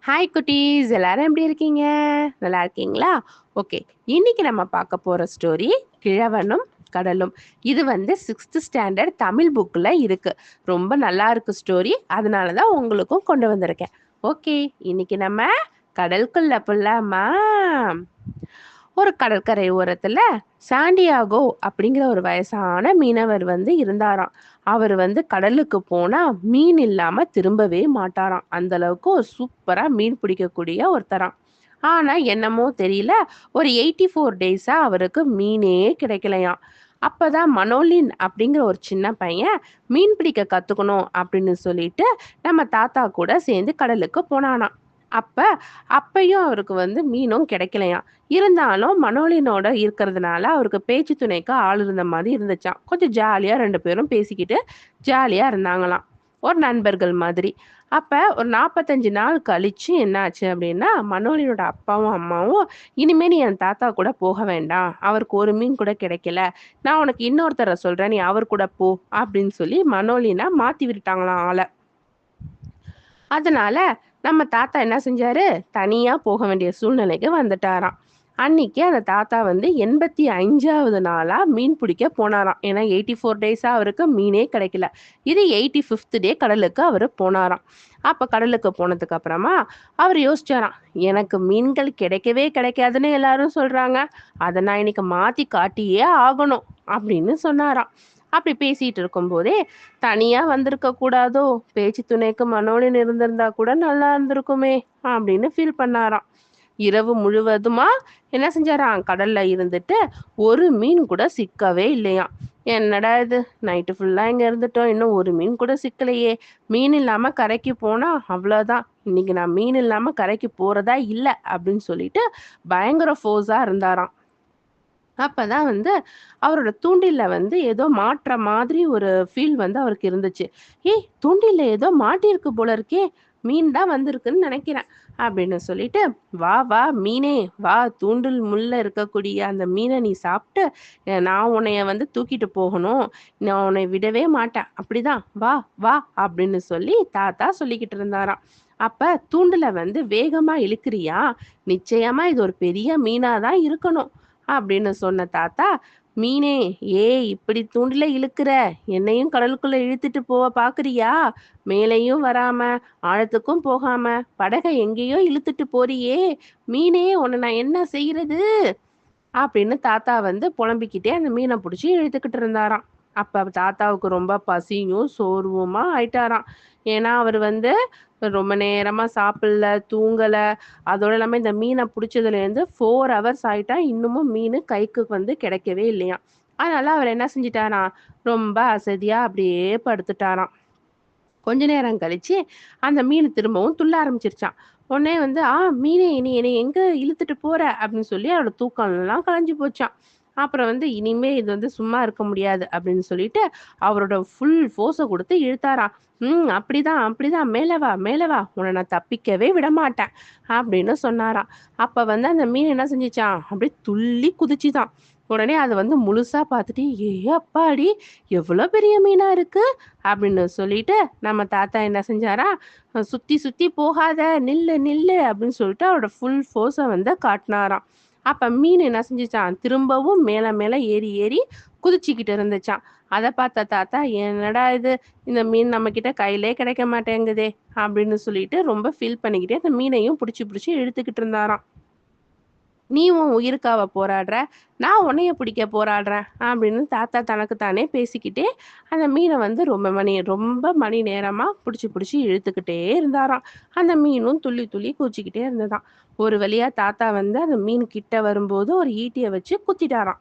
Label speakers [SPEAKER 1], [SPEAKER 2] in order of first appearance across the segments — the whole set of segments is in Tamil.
[SPEAKER 1] ஹாய் குட்டீஸ், எல்லாரும் எப்படி இருக்கீங்க? நல்லா இருக்கீங்களா? ஓகே. இன்னைக்கு நம்ம பார்க்க போற ஸ்டோரி கிழவனும் கடலும். இது வந்து 6th ஸ்டாண்டர்ட் தமிழ் புக்ல இருக்கு. ரொம்ப நல்லா இருக்கு ஸ்டோரி. அதனால தான் உங்களுக்கும் கொண்டு வந்திருக்கேன். ஓகே, இன்னைக்கு நம்ம கடலுக்குள்ள போலாமா? ஒரு கடற்கரை ஓரத்துல சாண்டியாகோ அப்படிங்கிற ஒரு வயசான மீனவர் வந்து இருந்தாராம். அவர் வந்து கடலுக்கு போனா மீன் இல்லாம திரும்பவே மாட்டாராம். அந்த அளவுக்கு ஒரு சூப்பரா மீன் பிடிக்கக்கூடிய ஒருத்தராம். ஆனா என்னமோ தெரியல, ஒரு 84 டேஸா அவருக்கு மீனே கிடைக்கலையாம். அப்பதான் மனோலின் அப்படிங்கிற ஒரு சின்ன பையன் மீன் பிடிக்க கத்துக்கணும் அப்படின்னு சொல்லிட்டு நம்ம தாத்தா கூட சேர்ந்து கடலுக்கு போனானாம். அப்ப அப்பயும் அவருக்கு வந்து மீனும் கிடைக்கலையாம். இருந்தாலும் மனோலினோட இருக்கிறதுனால அவருக்கு பேச்சு துணைக்கு ஆள் இருந்த மாதிரி இருந்துச்சாம். கொஞ்சம் ஜாலியா 2 பேரும் பேசிக்கிட்டு ஜாலியா இருந்தாங்களாம். ஒரு நண்பர்கள் மாதிரி. அப்ப ஒரு 45 நாள் கழிச்சு என்ன ஆச்சு அப்படின்னா, மனோலியோட அப்பாவும், அம்மாவும் "இனிமே நீ என் தாத்தா கூட போக வேண்டாம். அவருக்கு ஒரு மீன் கூட கிடைக்கல. நான் உனக்கு இன்னொருத்தர சொல்றேன். நீ அவர் கூட போ" அப்படின்னு சொல்லி மனோலின மாத்தி விட்டுட்டாங்களாம் ஆள. அதனால நம்ம தாத்தா என்ன செஞ்சாரு, தனியா போக வேண்டிய சூழ்நிலைக்கு வந்துட்டாராம். அன்னைக்கு அந்த தாத்தா வந்து 85வது நாளா மீன் பிடிக்க போனாராம். ஏன்னா 84 டேஸா அவருக்கு மீனே கிடைக்கல. இது 85th டே கடலுக்கு அவரு போனாராம். அப்ப கடலுக்கு போனதுக்கு அப்புறமா அவர் யோசிச்சாராம், எனக்கு மீன்கள் கிடைக்கவே கிடைக்காதுன்னு எல்லாரும் சொல்றாங்க. அத நான் இன்னைக்கு மாத்தி காட்டியே ஆகணும் அப்படின்னு சொன்னாராம். அப்படி பேசிட்டு இருக்கும்போதே தனியா வந்திருக்க கூடாதோ, பேச்சு துணைக்கு மனோலின் இருந்திருந்தா கூட நல்லா இருந்திருக்குமே அப்படின்னு ஃபீல் பண்ணாராம். இரவு முழுவதுமா என்ன செஞ்சாராம், கடல்ல இருந்துட்டு ஒரு மீன் கூட சிக்கவே இல்லையாம். என்னடா இது, நைட்டு ஃபுல்லா இங்க இருந்துட்டோம், இன்னும் ஒரு மீன் கூட சிக்கலையே. மீன் இல்லாம கரைக்கு போனா அவ்வளோதான், இன்னைக்கு நான் மீன் இல்லாம கரைக்கு போறதா இல்ல அப்படின்னு சொல்லிட்டு பயங்கர ஃபோர்ஸா இருந்தாராம். அப்பதான் வந்து அவரோட தூண்டில்ல வந்து ஏதோ மாட்ற மாதிரி ஒரு ஃபீல் வந்து அவருக்கு இருந்துச்சு. "ஏய்! தூண்டில்ல ஏதோ மாட்டியிருக்கு போல இருக்கே! மீன் தான் வந்திருக்குன்னு நெனைக்கிறேன்." அப்படின்னு சொல்லிட்டு, "வா, வா மீனே! வா, தூண்டில் முள்ள இருக்கக்கூடிய அந்த மீன நீ சாப்ட்டு, நான் உன்னைய வந்து தூக்கிட்டு போகணும். நான் உன்னை விடவே மாட்டேன். அப்படிதான், வா, வா." அப்படின்னு சொல்லி தாத்தா சொல்லிக்கிட்டு இருந்தாராம். அப்ப தூண்டில வந்து வேகமா இழுக்கிறியா? நிச்சயமா இது ஒரு பெரிய மீனா தான் இருக்கணும். அப்படின்னு சொன்ன தாத்தா, "மீனே, ஏய் இப்படி தூண்டில இழுக்குற, என்னையும் கடலுக்குள்ள இழுத்துட்டு போக பாக்குறியா? மேலேயும் வராம, ஆழத்துக்கும் போகாம, படக எங்கேயோ இழுத்துட்டு போறியே! மீனே உன்ன நான் என்ன செய்றது?" அப்படின்னு தாத்தா வந்து புலம்பிக்கிட்டே அந்த மீன புடிச்சு இழுத்துக்கிட்டு இருந்தாராம். அப்ப தாத்தாவுக்கு ரொம்ப பசியும், சோர்வுமா ஆயிட்டாராம். ஏன்னா, அவரு வந்து ரொம்ப நேரமா சாப்பிடல, தூங்கல. அதோட இல்லாம இந்த மீன புடிச்சதுலேருந்து 4 ஹவர்ஸ் ஆயிட்டா, இன்னமும் மீனு கைக்கு வந்து கிடைக்கவே இல்லையாம். அதனால அவர் என்ன செஞ்சுட்டாராம், ரொம்ப அசதியா அப்படியே படுத்துட்டாராம். கொஞ்ச நேரம் கழிச்சு, அந்த மீனு திரும்பவும் துள்ள ஆரம்பிச்சிருச்சாம். உடனே வந்து, மீனே நீ என்னைய எங்க இழுத்துட்டு போற?" அப்படின்னு சொல்லி அவரோட தூக்கம்லாம் கலைஞ்சு போச்சாம். அப்புறம் வந்து, "இனிமே இது வந்து சும்மா இருக்க முடியாது." அப்படின்னு சொல்லிட்டு, அவரோட ஃபுல் ஃபோர்ஸ குடுத்து இழுத்தாராம். அப்படிதான், அப்படிதான். மேல வா, மேல வா. உன்ன நான் தப்பிக்கவே விடமாட்டேன்." அப்படின்னு சொன்னாராம். அப்ப வந்து அந்த மீன் என்ன செஞ்சுச்சாம், அப்படியே துள்ளி குதிச்சுதாம். உடனே அத வந்து முழுசா பார்த்துட்டு, "ஏ அப்பாடி! எவ்வளோ பெரிய மீனா இருக்கு!" அப்படின்னு சொல்லிட்டு நம்ம தாத்தா என்ன செஞ்சாரா, சுத்தி சுத்தி போகாத, நில்லு நில்லு அப்படின்னு சொல்லிட்டு அவரோட ஃபுல் ஃபோர்ஸ வந்து காட்டினாராம். அப்ப மீன் என்ன செஞ்சுச்சாம், திரும்பவும் மேல மேல ஏறி ஏறி குதிச்சுக்கிட்டு இருந்துச்சாம். அத பார்த்த தாத்தா, என்னடா இது, இந்த மீன் நம்ம கிட்ட கையிலே கிடைக்க மாட்டேங்குதே அப்படின்னு சொல்லிட்டு ரொம்ப ஃபீல் பண்ணிக்கிட்டே அந்த மீனையும் புடிச்சு புடிச்சு இழுத்துக்கிட்டு இருந்தாராம். "நீ உன் உயிருக்காவ போராடுற, நான் உன்னைய பிடிக்க போராடுறேன்." அப்படின்னு தாத்தா தனக்கு தானே பேசிக்கிட்டே அந்த மீன வந்து ரொம்ப மணி நேரமா புடிச்சு புடிச்சு இழுத்துக்கிட்டே இருந்தாராம். அந்த மீனும் துள்ளி துள்ளி குதிச்சுக்கிட்டே இருந்ததாம். ஒரு வழியா தாத்தா வந்து அந்த மீன் கிட்ட வரும்போது ஒரு ஈட்டிய வச்சு குத்திட்டாராம்.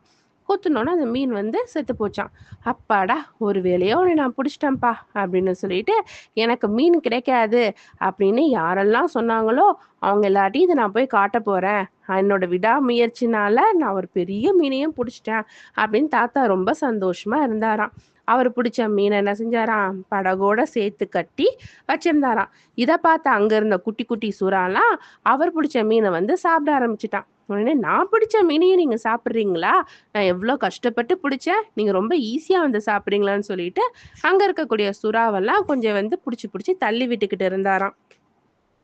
[SPEAKER 1] குத்துனோனே அந்த மீன் வந்து செத்து போச்சாம். "அப்பாடா! ஒரு வேளையோ உன்ன நான் புடிச்சுட்டேன்ப்பா" அப்படின்னு சொல்லிட்டு, "எனக்கு மீன் கிடைக்காது அப்படின்னு யாரெல்லாம் சொன்னாங்களோ, அவங்க எல்லார்ட்டயும் இத நான் போய் காட்டப் போறேன். என்னோட விடாமுயற்சினால நான் ஒரு பெரிய மீனையும் புடிச்சுட்டேன்." அப்படின்னு தாத்தா ரொம்ப சந்தோஷமா இருந்தாராம். அவரு புடிச்ச மீன என்ன செஞ்சாராம், படகோட சேர்த்து கட்டி வச்சிருந்தாராம். இத பார்த்த அங்க இருந்த குட்டி குட்டி சுறாலாம் அவர் புடிச்ச மீன வந்து சாப்பிட ஆரம்பிச்சுட்டான். உடனே, "நான் பிடிச்ச மீனையும் நீங்க சாப்பிடுறீங்களா? நான் எவ்ளோ கஷ்டப்பட்டு பிடிச்சேன். நீங்க ரொம்ப ஈஸியா வந்து சாப்பிடுறீங்களான்னு" சொல்லிட்டு, அங்க இருக்கக்கூடிய சுறாவெல்லாம் கொஞ்சம் வந்து புடிச்சு புடிச்சு தள்ளி விட்டுக்கிட்டு இருந்தாராம்.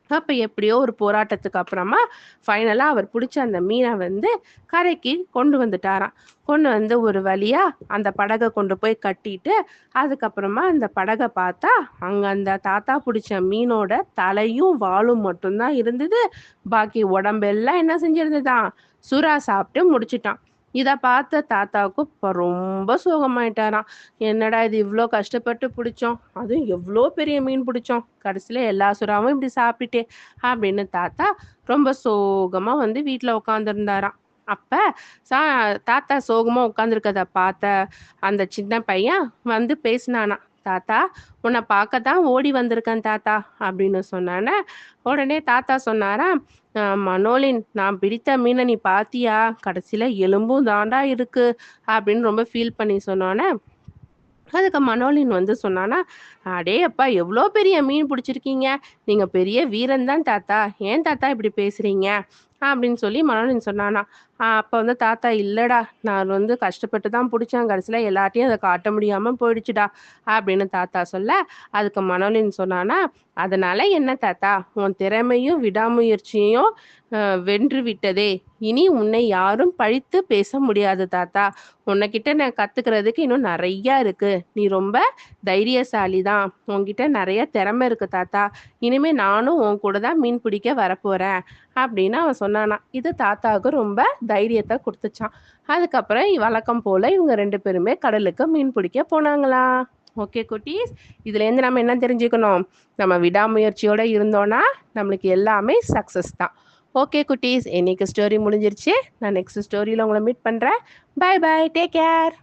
[SPEAKER 1] அப்ப எப்படியோ ஒரு போராட்டத்துக்கு அப்புறமா ஃபைனலா அவர் புடிச்ச அந்த மீனை வந்து கரைக்கு கொண்டு வந்துட்டாராம். கொண்டு வந்து ஒரு வழியா அந்த படக கொண்டு போய் கட்டிட்டு, அதுக்கப்புறமா அந்த படக பார்த்தா, அங்க அந்த தாத்தா புடிச்ச மீனோட தலையும், வாலும் மட்டும் தான் இருந்தது. பாக்கி உடம்பெல்லாம் என்ன செஞ்சிருந்ததாம், சுறா சாப்பிட்டு முடிச்சுட்டான். இத பார்த்த தாத்தாவுக்கு இப்ப ரொம்ப சோகமாயிட்டாராம். என்னடா இது இவ்ளோ கஷ்டப்பட்டு புடிச்சோம். அதுவும் எவ்ளோ பெரிய மீன் புடிச்சோம். கடைசியில எல்லா சுறாவும் இப்படி சாப்பிட்டே அப்படின்னு தாத்தா ரொம்ப சோகமா வந்து வீட்ல உட்காந்துருந்தாராம். அப்ப சா தாத்தா சோகமா உட்காந்துருக்கத பார்த்த அந்த சின்ன பையன் வந்து பேசினானாம். தாத்தா, உன்னை பார்க்க தான் ஓடி வந்திருக்கேன் தாத்தா அப்படின்னு சொன்னானே. உடனே தாத்தா சொன்னாராம், மனோலின், நான் பிடித்த மீனை நீ பாத்தியா? கடைசியில எலும்பும் தாண்டா இருக்கு அப்படின்னு ரொம்ப ஃபீல் பண்ணி சொன்னோன்னே, அதுக்கு மனோலின் வந்து சொன்னானா, "அடே அப்பா! எவ்ளோ பெரிய மீன் புடிச்சிருக்கீங்க. நீங்க பெரிய வீரன் தான் தாத்தா. ஏன் தாத்தா இப்படி பேசுறீங்க?" அப்படின்னு சொல்லி மனோலின் சொன்னானாம். அப்ப வந்து தாத்தா, "இல்லடா, நான் வந்து கஷ்டப்பட்டு தான் புடிச்சேன். கடைசியில எல்லார்ட்டயும் அத காட்ட முடியாம போயிடுச்சுடா." அப்படின்னு தாத்தா சொல்ல, அதுக்கு மனோலின் சொன்னானா, "அதனால என்ன தாத்தா? உன் திறமையும், விடாமுயற்சியையும் வென்று விட்டதே. இனி உன்னை யாரும் பழித்து பேச முடியாது தாத்தா. உன்கிட்ட நான் கத்துக்கிறதுக்கு இன்னும் நெறையா இருக்கு. நீ ரொம்ப தைரியசாலி தான். உன்கிட்ட நெறைய திறமை இருக்கு தாத்தா. இனிமே நானும் உன் கூட தான் மீன் பிடிக்க வரப்போறேன்." அப்படின்னு அவன் சொன்னானாம். இது தாத்தாவுக்கு ரொம்ப தைரியத்த குடுத்துச்சாம். அதுக்கப்புறம் வழக்கம் போல இவங்க 2 பேருமே கடலுக்கு மீன் பிடிக்க போனாங்களாம். ஓகே குட்டீஸ். இதுலேருந்து நம்ம என்ன தெரிஞ்சுக்கணும்? நம்ம விடாமுயற்சியோட இருந்தோம்னா, நம்மளுக்கு எல்லாமே சக்சஸ் தான். ஓகே குட்டீஸ். இன்னைக்கு ஸ்டோரி முடிஞ்சிருச்சு. நான் நெக்ஸ்ட் ஸ்டோரியில உங்கள மீட் பண்றேன். Bye bye. Take care.